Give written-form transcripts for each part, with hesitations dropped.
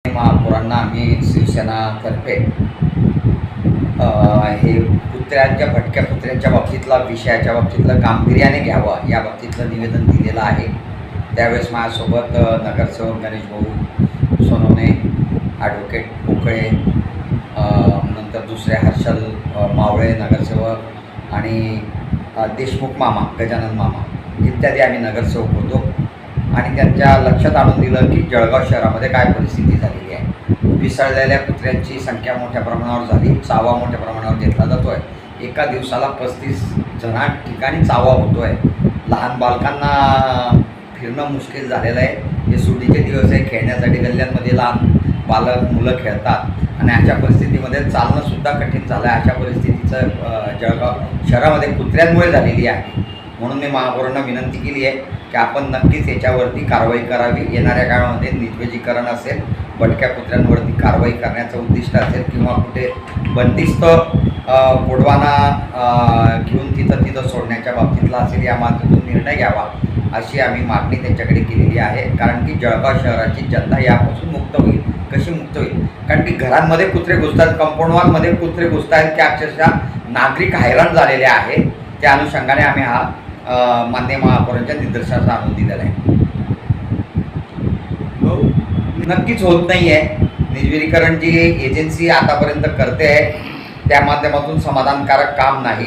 महापौरांना आम्ही शिवसेनातर्फे हे कुत्र्यांच्या भटक्या कुत्र्यांच्या बाबतीतला विषयाच्या बाबतीतलं गांभीर्याने घ्यावं या बाबतीतलं निवेदन दिलेलं आहे। त्यावेळेस माझ्यासोबत नगरसेवक गणेश भाऊ सोनवणे, ॲडव्होकेट पोकळे, नंतर दुसरे हर्षल मावळे नगरसेवक आणि देशमुख मामा, गजानन मामा इत्यादी आम्ही नगरसेवक होतो आणि त्यांच्या लक्षात आणून दिलं की जळगाव शहरामध्ये काय परिस्थिती झालेली आहे। पिसळलेल्या कुत्र्यांची संख्या मोठ्या प्रमाणावर झाली, चावा मोठ्या प्रमाणावर घेतला जातो आहे। एका दिवसाला 35 ठिकाणी चावा होतो आहे। लहान बालकांना फिरणं मुश्किल झालेलं आहे। हे सुट्टीचे दिवस आहे, खेळण्यासाठी गल्ल्यांमध्ये लहान मुलं खेळतात आणि अशा परिस्थितीमध्ये चालणंसुद्धा कठीण झालं आहे। अशा परिस्थितीचं जळगाव शहरामध्ये कुत्र्यांमुळे झालेली आहे। म्हणून मी महापौरांना विनंती केली आहे की आपण नक्कीच याच्यावरती कारवाई करावी। येणाऱ्या काळामध्ये निर्जलीकरण असेल, भटक्या कुत्र्यांवरती कारवाई करण्याचं उद्दिष्ट असेल किंवा कुठे बंदिस्त गोडवाना घेऊन तिथं सोडण्याच्या बाबतीतला असेल, या माध्यमातून निर्णय घ्यावा अशी आम्ही मागणी त्यांच्याकडे केलेली आहे। कारण की जळगाव शहराची जनता यापासून मुक्त होईल। कशी मुक्त होईल? कारण की घरांमध्ये कुत्रे घुसतात, कंपाऊंड वॉलमध्ये कुत्रे घुसत आहेत की अक्षरशः नागरिक हैराण झालेले आहेत। त्या अनुषंगाने आम्ही हा माननीय महापौरांच्या निदर्शनास आणून दिलेला आहे। नक्कीच होत नाही आहे। निर्जलीकरण जी एजन्सी आतापर्यंत करते आहे त्या माध्यमातून समाधानकारक काम नाही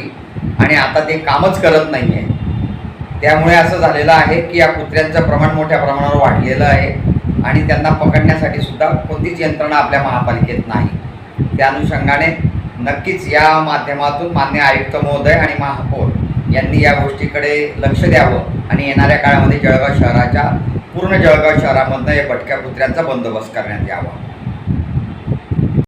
आणि आता ते कामच करत नाही आहे। त्यामुळे असं झालेलं आहे की या कुत्र्यांचं प्रमाण मोठ्या प्रमाणावर वाढलेलं आहे आणि त्यांना पकडण्यासाठी सुद्धा कोणतीच यंत्रणा आपल्या महापालिकेत नाही। त्या अनुषंगाने नक्कीच या माध्यमातून माननीय आयुक्त महोदय आणि महापौर यांनी या गोष्टीकडे लक्ष द्यावं आणि येणाऱ्या काळामध्ये पूर्ण जळगाव शहरामधनं या भटक्या कुत्र्यांचा बंदोबस्त करण्यात यावा।